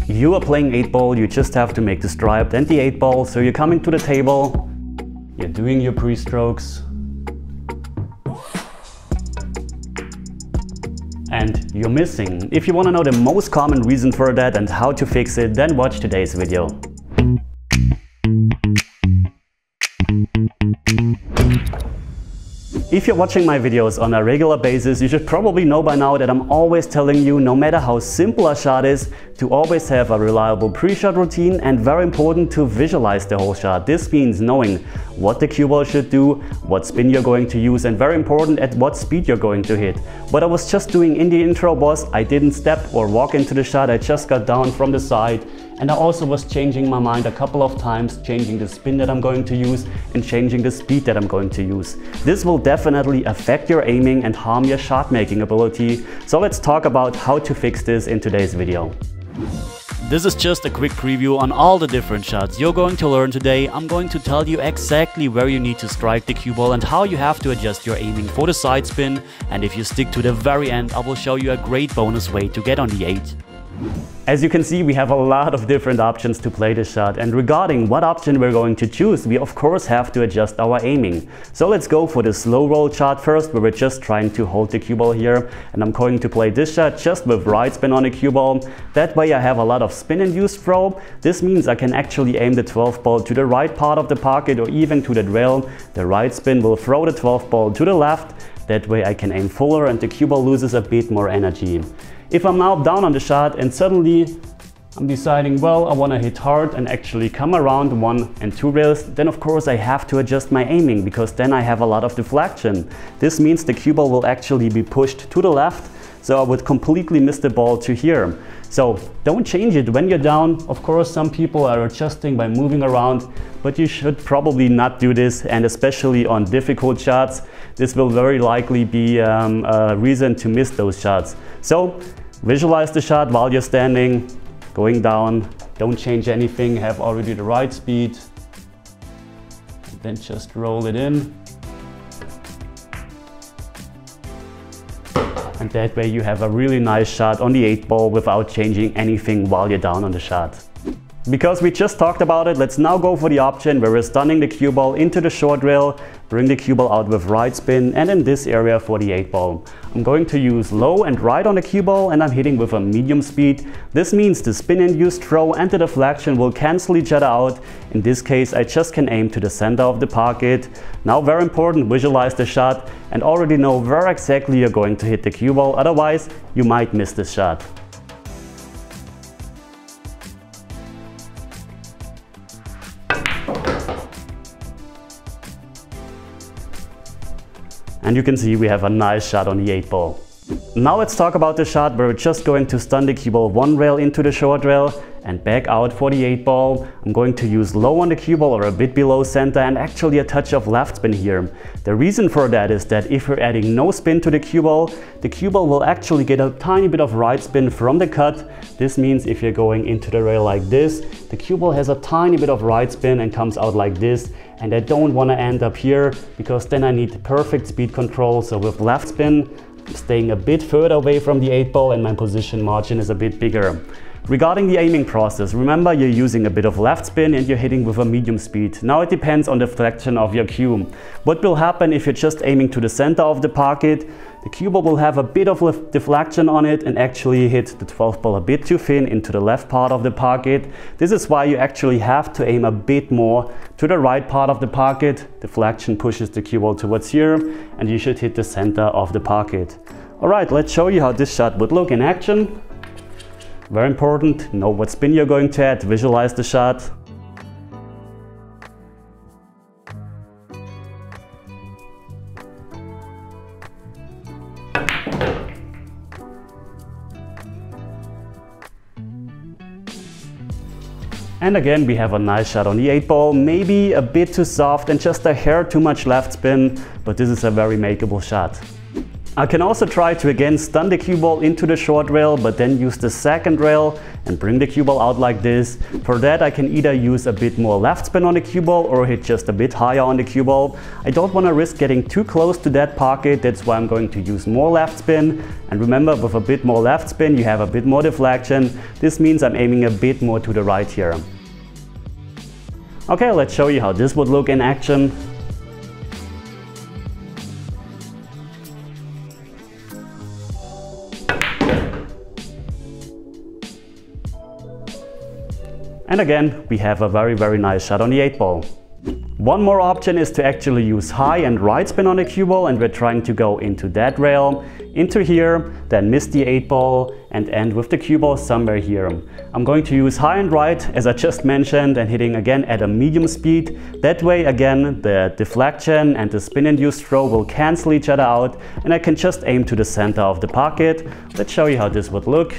You are playing 8-ball, you just have to make the stripe and the 8-ball. So you're coming to the table, you're doing your pre-strokes, and you're missing. If you want to know the most common reason for that and how to fix it, then watch today's video. If you're watching my videos on a regular basis, you should probably know by now that I'm always telling you, no matter how simple a shot is, to always have a reliable pre-shot routine, and very important, to visualize the whole shot. This means knowing what the cue ball should do, what spin you're going to use, and very important, at what speed you're going to hit. What I was just doing in the intro was I didn't step or walk into the shot, I just got down from the side. And I also was changing my mind a couple of times, changing the spin that I'm going to use and changing the speed that I'm going to use. This will definitely affect your aiming and harm your shot making ability. So let's talk about how to fix this in today's video. This is just a quick preview on all the different shots you're going to learn today. I'm going to tell you exactly where you need to strike the cue ball and how you have to adjust your aiming for the side spin. And if you stick to the very end, I will show you a great bonus way to get on the 8. As you can see, we have a lot of different options to play this shot, and regarding what option we're going to choose, we of course have to adjust our aiming. So let's go for the slow roll shot first, where we're just trying to hold the cue ball here, and I'm going to play this shot just with right spin on the cue ball. That way I have a lot of spin induced throw. This means I can actually aim the 12th ball to the right part of the pocket or even to the rail. The right spin will throw the 12th ball to the left. That way I can aim fuller and the cue ball loses a bit more energy. If I'm now down on the shot and suddenly I'm deciding, well, I want to hit hard and actually come around 1 and 2 rails, then of course I have to adjust my aiming, because then I have a lot of deflection. This means the cue ball will actually be pushed to the left, so I would completely miss the ball to here. So don't change it when you're down. Of course, some people are adjusting by moving around, but you should probably not do this, and especially on difficult shots, this will very likely be a reason to miss those shots. So visualize the shot while you're standing, going down, don't change anything, have already the right speed, and then just roll it in. And that way you have a really nice shot on the 8-ball without changing anything while you're down on the shot. Because we just talked about it, let's now go for the option where we're stunning the cue ball into the short rail, bring the cue ball out with right spin, and in this area for the 8-ball. I'm going to use low and right on the cue ball, and I'm hitting with a medium speed. This means the spin induced throw and the deflection will cancel each other out. In this case, I just can aim to the center of the pocket. Now, very important, visualize the shot and already know where exactly you're going to hit the cue ball, otherwise you might miss this shot. And you can see we have a nice shot on the 8-ball. Now let's talk about the shot where we're just going to stun the cue ball 1 rail into the short rail and back out for the 8-ball. I'm going to use low on the cue ball or a bit below center, and actually a touch of left spin here. The reason for that is that if we're adding no spin to the cue ball will actually get a tiny bit of right spin from the cut. This means if you're going into the rail like this, the cue ball has a tiny bit of right spin and comes out like this. And I don't want to end up here, because then I need perfect speed control. So with left spin, I'm staying a bit further away from the 8-ball and my position margin is a bit bigger. Regarding the aiming process, remember you're using a bit of left spin and you're hitting with a medium speed. Now it depends on the deflection of your cue. What will happen if you're just aiming to the center of the pocket? The cue ball will have a bit of deflection on it and actually hit the 12th ball a bit too thin into the left part of the pocket. This is why you actually have to aim a bit more to the right part of the pocket. Deflection pushes the cue ball towards here and you should hit the center of the pocket. Alright, let's show you how this shot would look in action. Very important, know what spin you're going to add, visualize the shot. And again, we have a nice shot on the 8-ball, maybe a bit too soft and just a hair too much left spin, but this is a very makeable shot. I can also try to again stun the cue ball into the short rail, but then use the second rail and bring the cue ball out like this. For that I can either use a bit more left spin on the cue ball or hit just a bit higher on the cue ball. I don't want to risk getting too close to that pocket, that's why I'm going to use more left spin. And remember, with a bit more left spin you have a bit more deflection. This means I'm aiming a bit more to the right here. Okay, let's show you how this would look in action. And again, we have a very nice shot on the 8-ball. One more option is to actually use high and right spin on the cue ball, and we're trying to go into that rail, into here, then miss the 8-ball and end with the cue ball somewhere here. I'm going to use high and right as I just mentioned and hitting again at a medium speed. That way again the deflection and the spin induced throw will cancel each other out and I can just aim to the center of the pocket. Let's show you how this would look.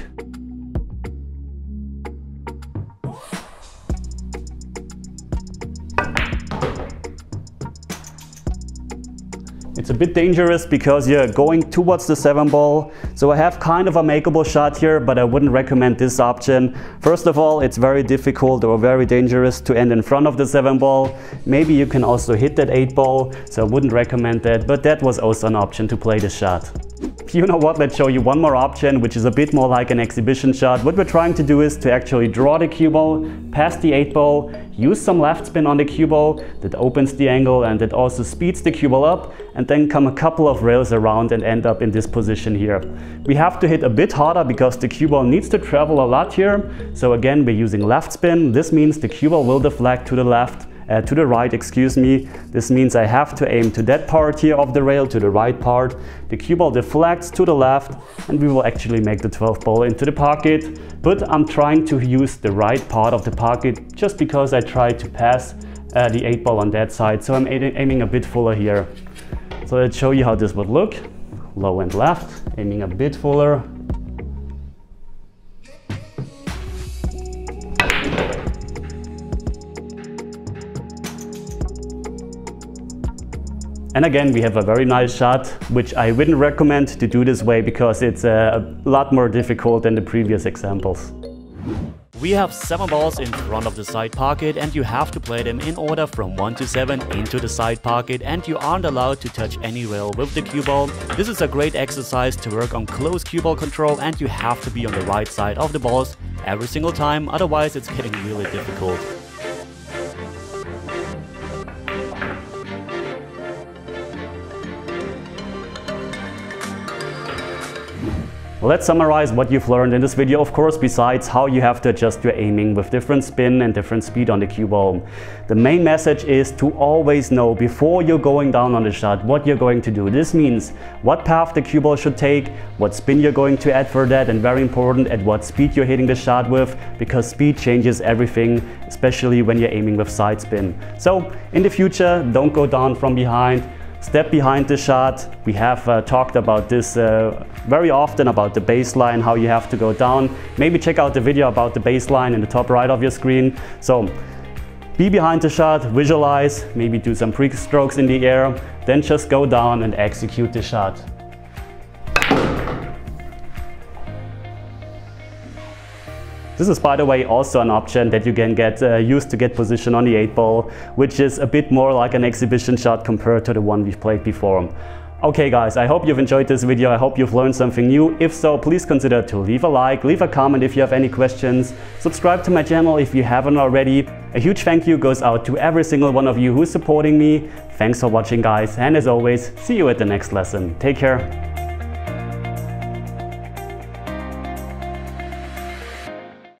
It's a bit dangerous because you're going towards the 7-ball, so I have kind of a makeable shot here, but I wouldn't recommend this option. First of all, it's very difficult or very dangerous to end in front of the 7-ball. Maybe you can also hit that 8-ball, so I wouldn't recommend that, but that was also an option to play the shot. You know what, let's show you one more option, which is a bit more like an exhibition shot. What we're trying to do is to actually draw the cue ball past the 8-ball, use some left spin on the cue ball, that opens the angle and that also speeds the cue ball up, and then come a couple of rails around and end up in this position here. We have to hit a bit harder because the cue ball needs to travel a lot here. So again, we're using left spin. This means the cue ball will deflect to the left. To the right, excuse me. This means I have to aim to that part here of the rail, to the right part. The cue ball deflects to the left and we will actually make the 12th ball into the pocket. But I'm trying to use the right part of the pocket just because I tried to pass the 8-ball on that side. So I'm aiming a bit fuller here. So let's show you how this would look. Low and left, aiming a bit fuller. And again, we have a very nice shot, which I wouldn't recommend to do this way because it's a lot more difficult than the previous examples. We have 7 balls in front of the side pocket and you have to play them in order from 1 to 7 into the side pocket, and you aren't allowed to touch any rail with the cue ball. This is a great exercise to work on close cue ball control, and you have to be on the right side of the balls every single time, otherwise it's getting really difficult. Let's summarize what you've learned in this video, of course, besides how you have to adjust your aiming with different spin and different speed on the cue ball. The main message is to always know before you're going down on the shot what you're going to do. This means what path the cue ball should take, what spin you're going to add for that, and very important, at what speed you're hitting the shot with, because speed changes everything, especially when you're aiming with side spin. So in the future, don't go down from behind. Step behind the shot. We have talked about this very often, about the baseline, how you have to go down. Maybe check out the video about the baseline in the top right of your screen. So be behind the shot, visualize, maybe do some pre-strokes in the air, then just go down and execute the shot. This is, by the way, also an option that you can get used to get position on the 8-ball, which is a bit more like an exhibition shot compared to the one we've played before. Okay guys, I hope you've enjoyed this video, I hope you've learned something new. If so, please consider to leave a like, leave a comment if you have any questions, subscribe to my channel if you haven't already. A huge thank you goes out to every single one of you who's supporting me. Thanks for watching guys, and as always, see you at the next lesson. Take care.